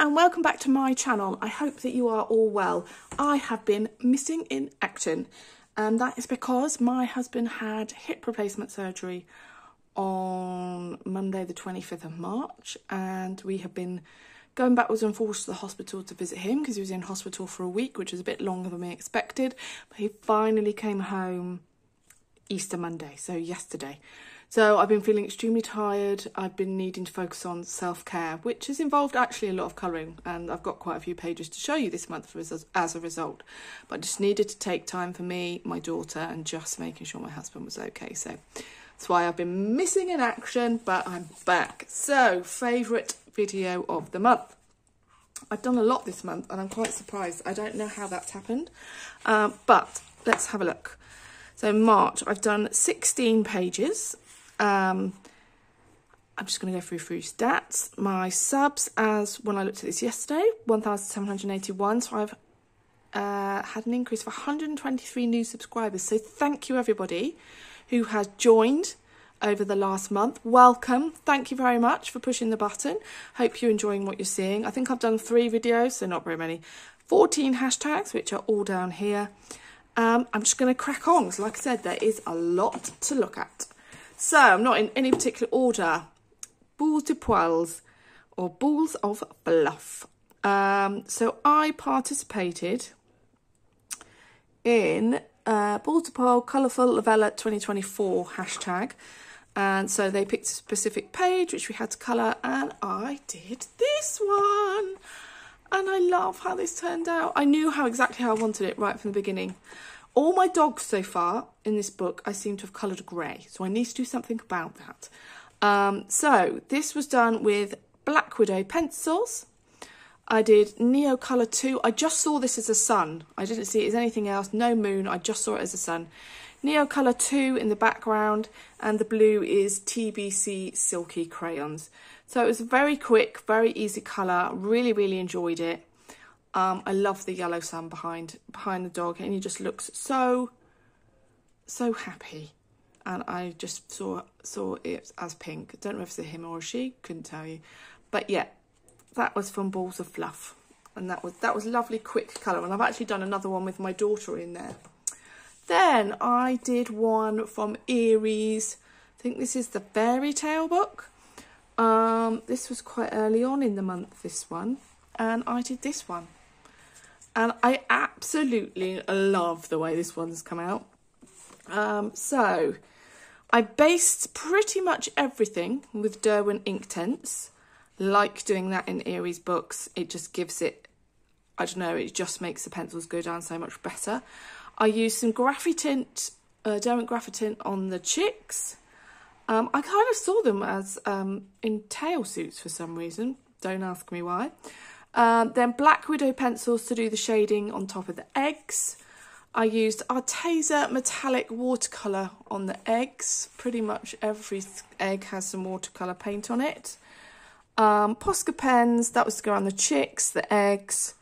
and welcome back to my channel. I hope that you are all well. I have been missing in action, and that is because my husband had hip replacement surgery on Monday the 25th of March, and we have been going backwards and forwards to the hospital to visit him because he was in hospital for a week, which was a bit longer than we expected, but he finally came home Easter Monday, so yesterday. So I've been feeling extremely tired. I've been needing to focus on self-care, which has involved actually a lot of colouring, and I've got quite a few pages to show you this month as a result. But I just needed to take time for me, my daughter, and just making sure my husband was okay. So that's why I've been missing in action, but I'm back. So, favourite video of the month. I've done a lot this month, and I'm quite surprised. I don't know how that's happened, but let's have a look. So March, I've done 16 pages. I'm just going to go through stats. My subs, as when I looked at this yesterday, 1,781. So I've had an increase of 123 new subscribers. So thank you everybody who has joined over the last month. Welcome. Thank you very much for pushing the button. Hope you're enjoying what you're seeing. I think I've done 3 videos, so not very many. 14 hashtags, which are all down here. I'm just going to crack on, because like I said, there is a lot to look at. So, I'm not in any particular order. Balls de poils, or balls of fluff. So, I participated in Balls de poil Colourful Lavella 2024 hashtag. And so, they picked a specific page, which we had to colour, and I did this one. And I love how this turned out. I knew exactly how I wanted it right from the beginning. All my dogs so far in this book, I seem to have coloured grey. So I need to do something about that. So this was done with Black Widow pencils. I did Neo Colour 2. I just saw this as a sun. I didn't see it as anything else. No moon. I just saw it as a sun. Neo Colour 2 in the background. And the blue is TBC Silky Crayons. So it was very quick, very easy colour. Really, really enjoyed it. I love the yellow sun behind the dog, and he just looks so happy. And I just saw it as pink. I don't know if it's a him or a she, couldn't tell you. But yeah, that was from Balls of Fluff, and that was lovely, quick colour. And I've actually done another one with my daughter in there. Then I did one from Aries. I think this is the fairy tale book. This was quite early on in the month, this one, and I did this one. And I absolutely love the way this one's come out. So I based pretty much everything with Derwent Inktense. Like doing that in Aries books. It just gives it, I don't know, it just makes the pencils go down so much better. I used some Graphitint, Derwent Graphitint on the chicks. I kind of saw them as in tail suits for some reason. Don't ask me why. Then Black Widow pencils to do the shading on top of the eggs. I used Arteza metallic watercolour on the eggs. Pretty much every egg has some watercolour paint on it. Posca pens, that was to go on the chicks, the eggs.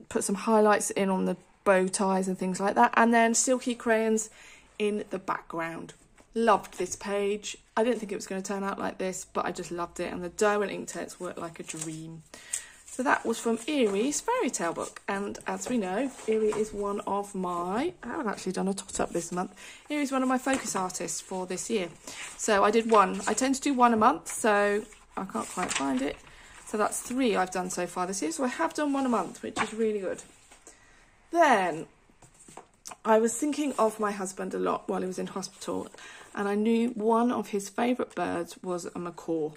Put some highlights in on the bow ties and things like that. And then Silky Crayons in the background. Loved this page. I didn't think it was going to turn out like this, but I just loved it. And the Derwent Inktense worked like a dream. So that was from Erie's fairy tale book. And as we know, Erie is one of my, I haven't actually done a tot-up this month. Erie's one of my focus artists for this year. So I did one. I tend to do one a month, so I can't quite find it. So that's 3 I've done so far this year. So I have done one a month, which is really good. Then I was thinking of my husband a lot while he was in hospital. And I knew one of his favourite birds was a macaw.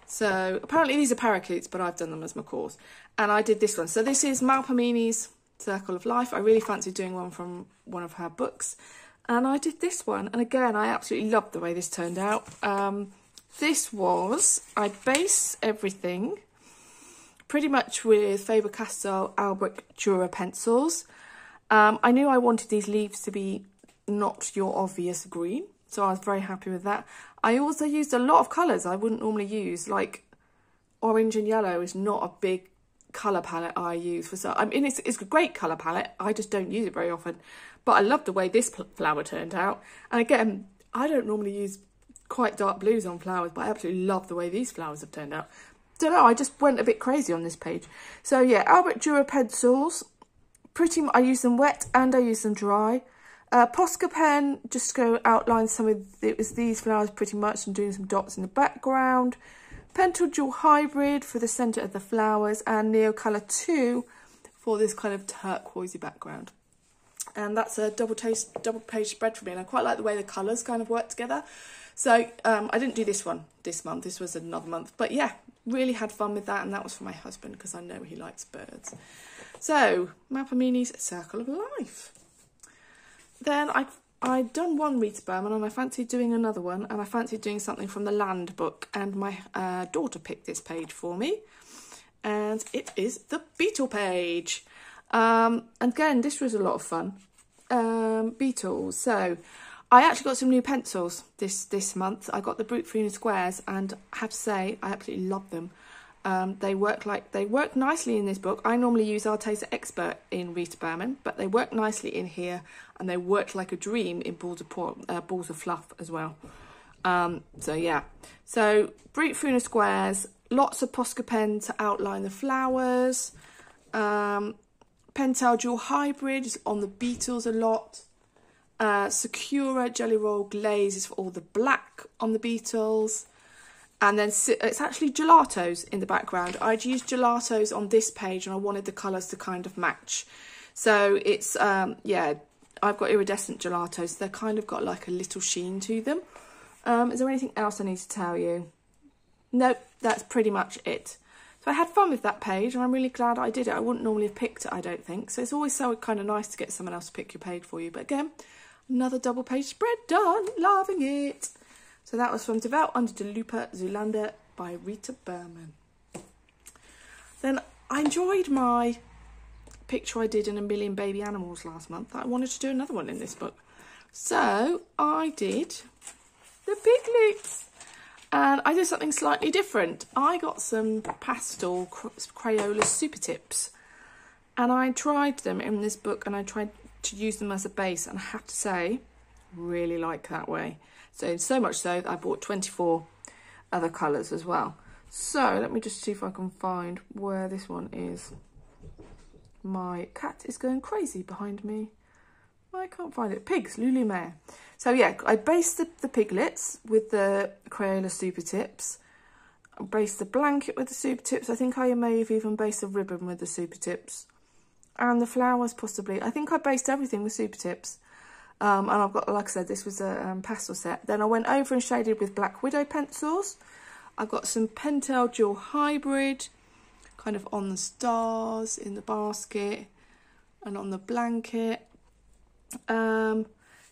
So apparently these are parakeets, but I've done them as macaws. And I did this one. So this is Malpamini's Circle of Life. I really fancied doing one from one of her books. And I did this one. And again, I absolutely loved the way this turned out. This was, I based everything pretty much with Faber-Castell Albrecht Dürer pencils. I knew I wanted these leaves to be not your obvious green. So I was very happy with that. I also used a lot of colours I wouldn't normally use, like orange and yellow is not a big colour palette I use for so. I mean, it's a great colour palette. I just don't use it very often. But I love the way this flower turned out. And again, I don't normally use quite dark blues on flowers, but I absolutely love the way these flowers have turned out. don't know, I just went a bit crazy on this page. So yeah, Albert Dürer pencils, pretty much I use them wet and I use them dry. Posca pen, just go outline some of, it was these flowers pretty much, and doing some dots in the background. Pentel Dual Hybrid for the centre of the flowers, and Neo Colour 2 for this kind of turquoisey background. And that's a double page spread for me, and I quite like the way the colours kind of work together. So I didn't do this one this month, this was another month, but yeah, really had fun with that, and that was for my husband because I know he likes birds. So Mapamini's Circle of Life. Then I'd done one Rita Berman and I fancied doing another one, and I fancied doing something from the Land book, and my daughter picked this page for me, and it is the Beetle page. Again, this was a lot of fun. Beetles. So I actually got some new pencils this month. I got the Brute Funa Squares, and I have to say I absolutely love them. They work nicely in this book. I normally use Arteza Expert in Rita Berman, but they work nicely in here, and they work like a dream in Balls of Fluff as well. So yeah, so Brute Funa Squares, lots of Posca pen to outline the flowers. Pentel Dual Hybrid is on the Beetles a lot. Sakura Jelly Roll Glaze is for all the black on the Beetles. And then it's actually gelatos in the background. I'd used gelatos on this page and I wanted the colours to kind of match. So it's, yeah, I've got iridescent gelatos. They're kind of got like a little sheen to them. Is there anything else I need to tell you? Nope, that's pretty much it. So I had fun with that page, and I'm really glad I did it. I wouldn't normally have picked it, I don't think. So it's always so kind of nice to get someone else to pick your page for you. But again, another double page spread done. Loving it. So that was from De Welt under de Lupa Zoolander by Rita Berman. Then I enjoyed my picture I did in A Million Baby Animals last month. I wanted to do another one in this book. So I did the piglets. And I did something slightly different. I got some pastel Crayola Super Tips, and I tried them in this book, and I tried to use them as a base, and I have to say, really like that way. So much so that I bought 24 other colours as well. So let me just see if I can find where this one is. My cat is going crazy behind me. I can't find it. Pigs, Lulu Mare. So yeah, I based the piglets with the Crayola Super Tips. I based the blanket with the Super Tips. I think I may have even based the ribbon with the Super Tips. And the flowers possibly. I think I based everything with Super Tips. And I've got, like I said, this was a pastel set. Then I went over and shaded with Black Widow pencils. I've got some Pentel Dual Hybrid, kind of on the stars, in the basket, and on the blanket.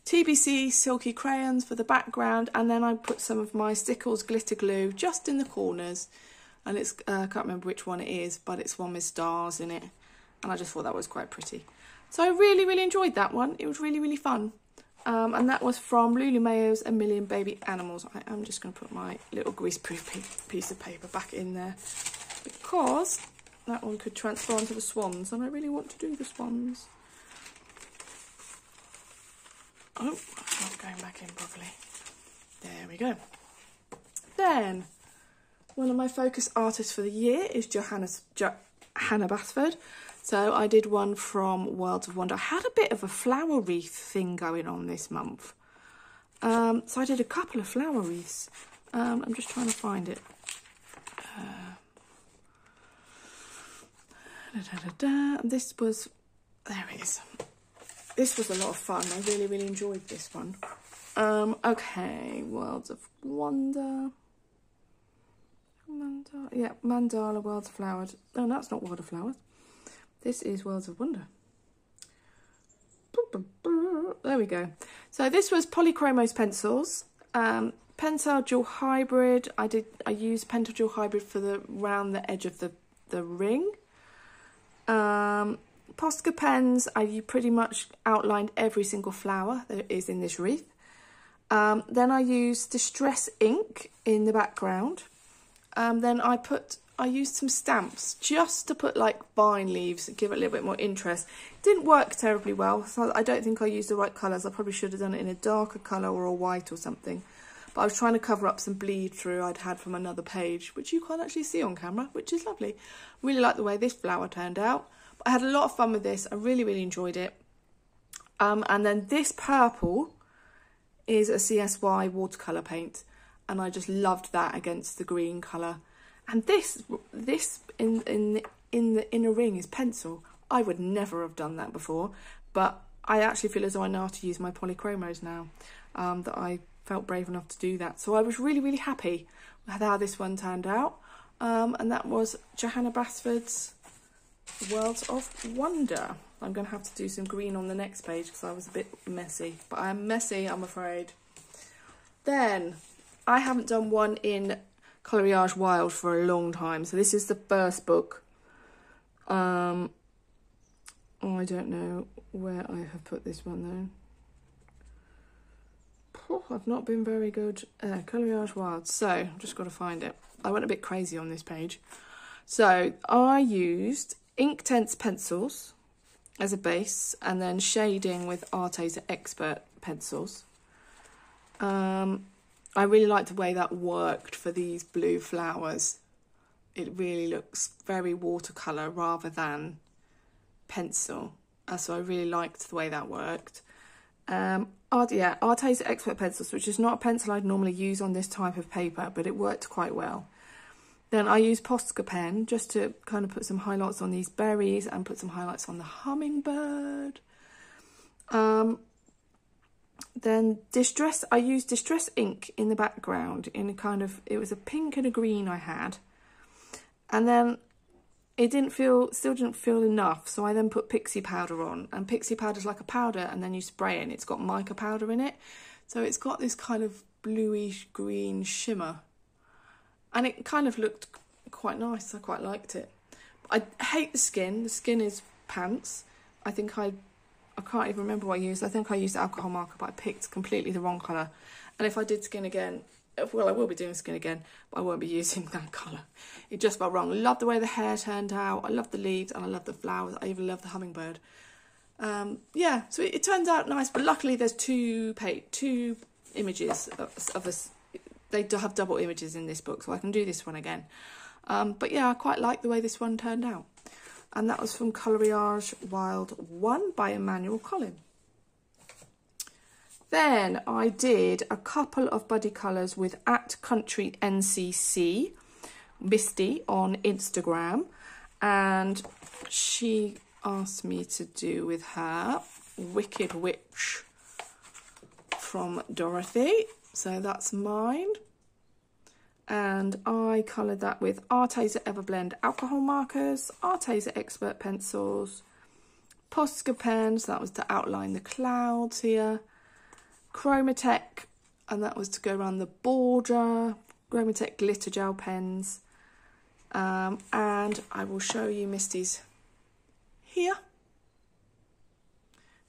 TBC Silky Crayons for the background, and then I put some of my Stickles glitter glue just in the corners, and it's I can't remember which one it is, but it's one with stars in it, and I just thought that was quite pretty. So I really enjoyed that one. It was really fun. And that was from Lulu Mayo's A Million Baby Animals. I am just going to put my little greaseproof piece of paper back in there, because that one could transfer onto the swans, and I really want to do the swans. Oh, not going back in properly. There we go. Then, one of my focus artists for the year is Hannah Basford. So I did one from Worlds of Wonder. I had a bit of a flower wreath thing going on this month. So I did a couple of flower wreaths. I'm just trying to find it. This was, there it is. This was a lot of fun. I really enjoyed this one. Okay, Worlds of Wonder. Yeah, Mandala, Worlds of Flowers. No, that's not World of Flowers. This is Worlds of Wonder. There we go. So this was Polychromos pencils. Pentel Dual Hybrid. I used Pentel Dual Hybrid for around the edge of the ring. Posca pens, I pretty much outlined every single flower that is in this wreath. Then I used Distress ink in the background. Then I used some stamps just to put like vine leaves and give it a little bit more interest. It didn't work terribly well, so I don't think I used the right colours. I probably should have done it in a darker colour or a white or something. But but I was trying to cover up some bleed through I'd had from another page, which you can't actually see on camera, which is lovely. Really like the way this flower turned out. But I had a lot of fun with this. I really, really enjoyed it. And then this purple is a CSY watercolour paint, and I just loved that against the green colour. And this in the inner ring is pencil. I would never have done that before, but I actually feel as though I know how to use my polychromos now, that I felt brave enough to do that. So I was really, really happy with how this one turned out. And that was Johanna Basford's Worlds of Wonder. I'm going to have to do some green on the next page because I was a bit messy. But I am messy, I'm afraid. Then, I haven't done one in Colorage Wild for a long time. So this is the first book. I don't know where I have put this one though. Oh, I've not been very good. Colorage Wild. So, I've just got to find it. I went a bit crazy on this page. So, I used Inktense pencils as a base and then shading with Arteza Expert pencils. I really liked the way that worked for these blue flowers. It really looks very watercolour rather than pencil. So I really liked the way that worked. Arteza Expert pencils, which is not a pencil I'd normally use on this type of paper, but it worked quite well. Then I used Posca pen just to kind of put some highlights on these berries and put some highlights on the hummingbird. Then I used Distress ink in the background in a kind of, it was a pink and a green I had. And then it still didn't feel enough, so I then put Pixie powder on. And Pixie powder is like a powder, and then you spray it, and it's got mica powder in it. So it's got this kind of bluish green shimmer. And it kind of looked quite nice. I quite liked it. I hate the skin. The skin is pants. I think I can't even remember what I used. I think I used alcohol marker, but I picked completely the wrong colour. And if I did skin again, well, I will be doing skin again, but I won't be using that colour. It just felt wrong. I love the way the hair turned out. I love the leaves and I love the flowers. I even love the hummingbird. Yeah, so it turns out nice, but luckily there's two images of us. They do have double images in this book, so I can do this one again. But yeah, I quite like the way this one turned out. And that was from Colorage Wild 1 by Emmanuel Collin. Then I did a couple of buddy colours with @Country NCC Misty on Instagram. And she asked me to do with her Wicked Witch from Dorothy. So that's mine. And I coloured that with Arteza Everblend alcohol markers, Arteza Expert pencils, Posca pens, that was to outline the clouds here, Chromatech, and that was to go around the border, Chromatech glitter gel pens, and I will show you Misty's here.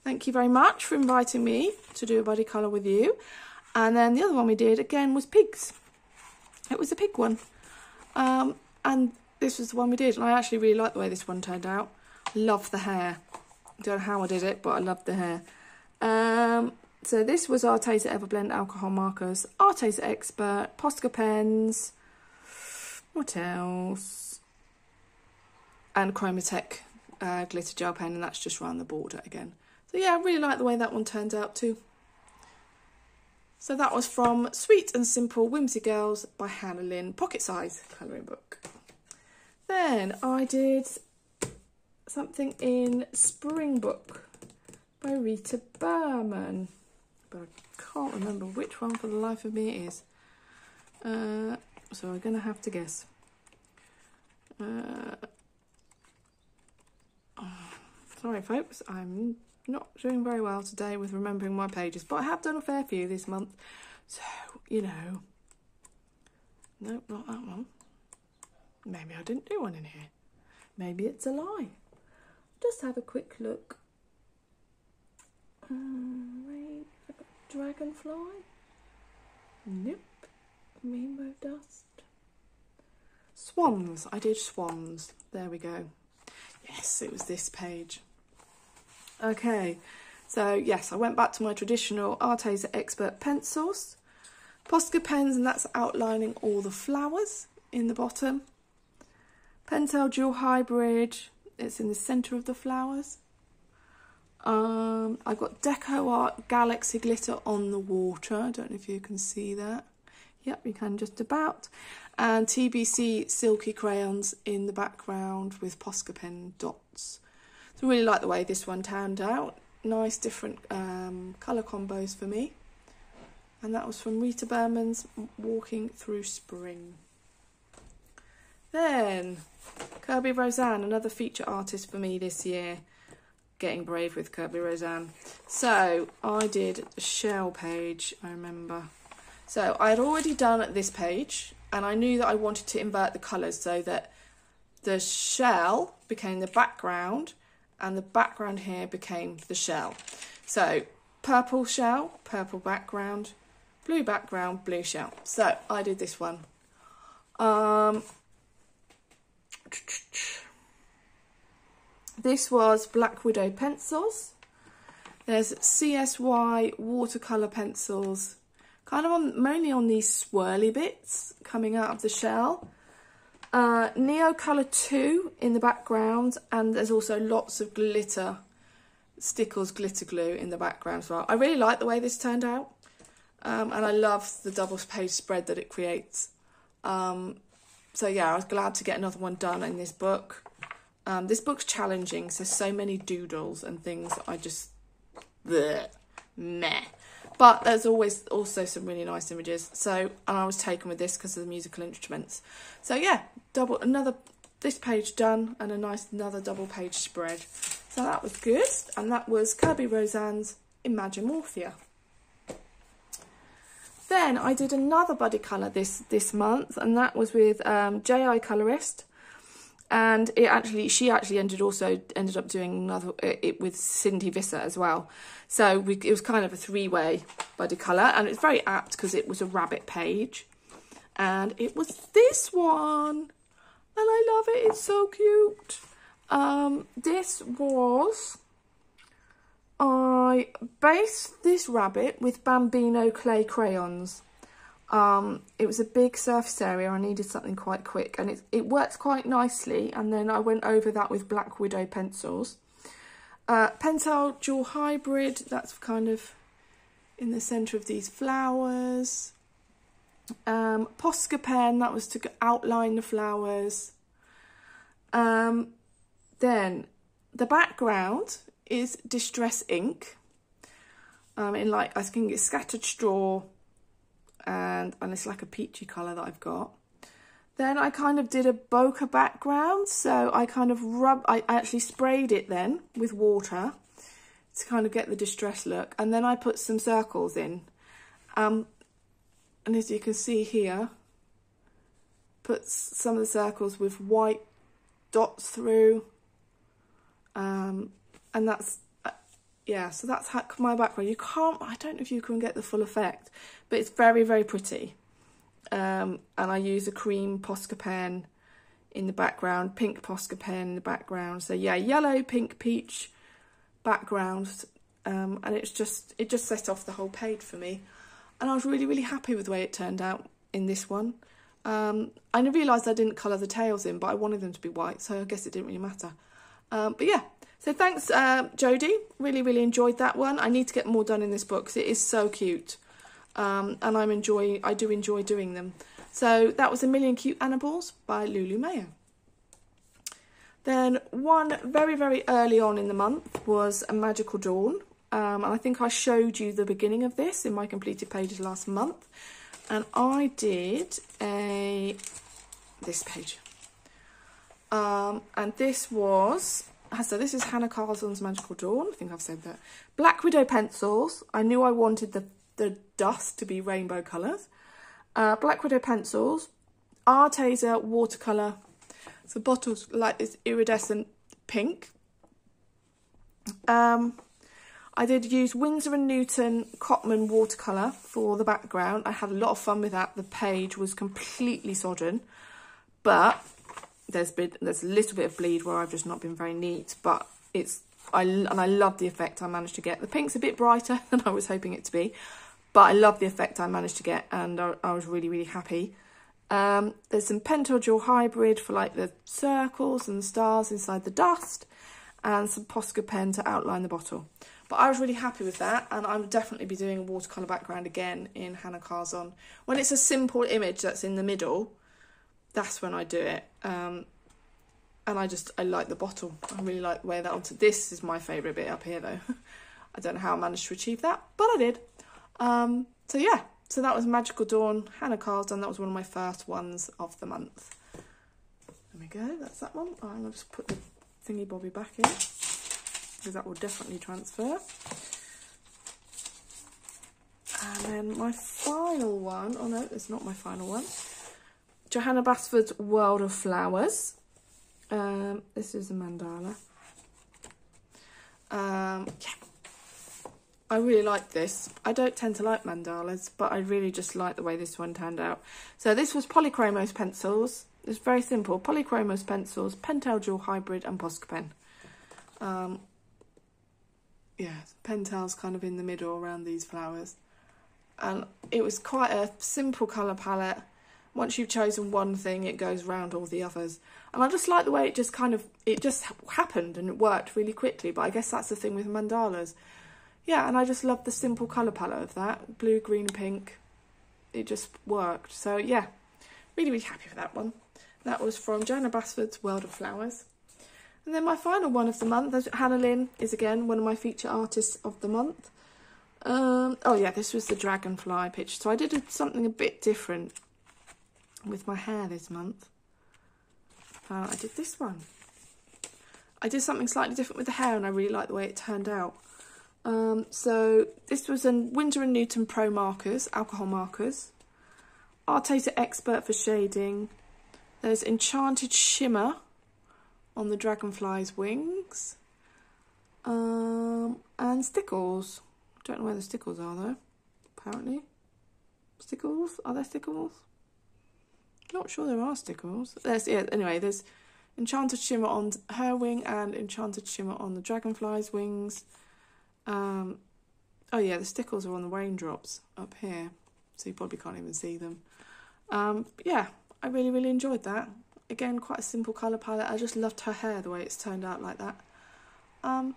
Thank you very much for inviting me to do a buddy colour with you. And then the other one we did again was pigs. It was a pig one. And this was the one we did. And I actually really like the way this one turned out. Love the hair. Don't know how I did it, but I loved the hair. So this was Arteza Everblend alcohol markers, Arteza Expert, Posca pens. What else? And Chromatech glitter gel pen, and that's just around the border again. So yeah, I really like the way that one turned out too. So that was from Sweet and Simple Whimsy Girls by Hannah Lynn, pocket size colouring book. Then I did something in Spring Book by Rita Berman, but I can't remember which one for the life of me it is. So I'm going to have to guess. Sorry folks, I'm not doing very well today with remembering my pages, but I have done a fair few this month, so you know. Nope, not that one. Maybe I didn't do one in here. Maybe it's a lie. Just have a quick look. Dragonfly? Nope. Rainbow dust. Swans. I did swans. There we go. Yes, it was this page. Okay, so yes, I went back to my traditional Arteza Expert pencils, Posca pens, and that's outlining all the flowers in the bottom. Pentel Dual Hybrid, it's in the centre of the flowers. I've got Deco Art Galaxy Glitter on the water. I don't know if you can see that. Yep, you can just about. And TBC Silky Crayons in the background with Posca pen dots. So I really like the way this one turned out. Nice different colour combos for me. And that was from Rita Berman's Walking Through Spring. Then, Kirby Roseanne, another feature artist for me this year. Getting brave with Kirby Roseanne. So I did the shell page, I remember. So I had already done this page, and I knew that I wanted to invert the colours so that the shell became the background and the background here became the shell. So purple shell, purple background, blue background, blue shell. So I did this one. This was Black Widow pencils. There's CSY watercolour pencils, kind of mainly on these swirly bits coming out of the shell. Neo Colour 2 in the background, and there's also lots of glitter, Stickles glitter glue in the background as well. I really like the way this turned out, and I love the double page spread that it creates. So yeah, I was glad to get another one done in this book. This book's challenging, so many doodles and things I just, bleh, meh. But there's always also some really nice images. So, and I was taken with this because of the musical instruments. So yeah, this page done, and another double page spread. So that was good, and that was Kirby Roseanne's Imagimorphia. Then I did another buddy colour this month, and that was with J.I. Colorist. And she actually ended up doing it with Cindy Visser as well. So it was kind of a three-way buddy colour, and it's very apt because it was a rabbit page, and it was this one, and I love it. It's so cute. I based this rabbit with Bambino clay crayons. It was a big surface area. I needed something quite quick, and it worked quite nicely. And then I went over that with Black Widow pencils. Pentel Dual Hybrid, that's kind of in the centre of these flowers. Posca pen, that was to outline the flowers. Then the background is Distress ink. In like, I think it's Scattered Straw, and it's like a peachy colour that I've got. Then I kind of did a bokeh background, so I kind of I actually sprayed it then with water to kind of get the distress look, and then I put some circles in. And as you can see here, put some of the circles with white dots through, and that's yeah, so that's my background. I don't know if you can get the full effect, but it's very, very pretty. And I use a cream Posca pen in the background, pink Posca pen in the background. So yeah, yellow, pink, peach background, and it just set off the whole page for me. And I was really, really happy with the way it turned out in this one. I realised I didn't colour the tails in, but I wanted them to be white, so I guess it didn't really matter. But yeah, so thanks, Jodie. Really, really enjoyed that one. I need to get more done in this book because it is so cute. And I do enjoy doing them. So that was A Million Cute Animals by Lulu Mayo. Then one very, very early on in the month was A Magical Dawn. And I think I showed you the beginning of this in my completed pages last month. And I did this page. And this was, so this is Hannah Carlson's Magical Dawn. I think I've said that. Black Widow pencils. I knew I wanted the dust to be rainbow colours. Black Widow pencils. Arteza watercolour. So bottles like this iridescent pink. I did use Winsor & Newton Cotman watercolour for the background. I had a lot of fun with that. The page was completely sodden, but there's a little bit of bleed where I've just not been very neat, but I love the effect I managed to get. The pink's a bit brighter than I was hoping it to be, but I love the effect I managed to get, and I was really, really happy. There's some Pentel Dual Hybrid for like the circles and stars inside the dust, and some Posca pen to outline the bottle. But I was really happy with that, and I would definitely be doing a watercolour background again in Hannah Carzon. When it's a simple image that's in the middle, that's when I do it. And I like the bottle. I really like the way that onto. This is my favourite bit up here though. I don't know how I managed to achieve that, but I did. So yeah, so that was Magical Dawn, Hannah Carzon. That was one of my first ones of the month. There we go, that's that one. I'm going to just put the thingy bobby back in, because that will definitely transfer. And then my final one, oh no, it's not my final one. Johanna Basford's World of Flowers. This is a mandala. Yeah, I really like this. I don't tend to like mandalas, but I really just like the way this one turned out. So this was Polychromos pencils. It's very simple. Polychromos pencils, Pentel Dual Hybrid and Posca pen. Yeah, Pentel's kind of in the middle around these flowers. And it was quite a simple colour palette. Once you've chosen one thing, it goes round all the others. And I just like the way it just happened and it worked really quickly. But I guess that's the thing with mandalas. Yeah, and I just love the simple colour palette of that. Blue, green, pink. It just worked. So yeah, really, really happy with that one. That was from Johanna Basford's World of Flowers. And then my final one of the month, Hannah Lynn is again one of my feature artists of the month. Oh yeah, this was the dragonfly picture. So I did something a bit different with my hair this month. I did this one. I did something slightly different with the hair, and I really like the way it turned out. So this was in Winsor & Newton Pro markers, alcohol markers. Arteta Expert for shading. There's Enchanted Shimmer on the dragonfly's wings. And stickles. Don't know where the stickles are though, apparently. Stickles? Are there stickles? Not sure there are stickles. Anyway, there's Enchanted Shimmer on her wing and Enchanted Shimmer on the dragonfly's wings. Oh yeah, the stickles are on the raindrops up here, so you probably can't even see them. Yeah, I really, really enjoyed that. Again, quite a simple colour palette. I just loved her hair, the way it's turned out like that.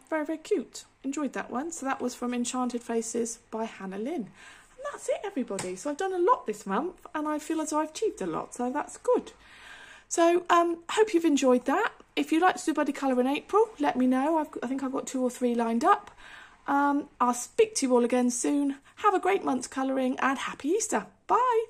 Very, very cute. Enjoyed that one. So that was from Enchanted Faces by Hannah Lynn. And that's it, everybody. So I've done a lot this month, and I feel as though I've achieved a lot, so that's good. So hope you've enjoyed that. If you'd like to do body colour in April, let me know. I think I've got 2 or 3 lined up. I'll speak to you all again soon. Have a great month's colouring, and happy Easter. Bye.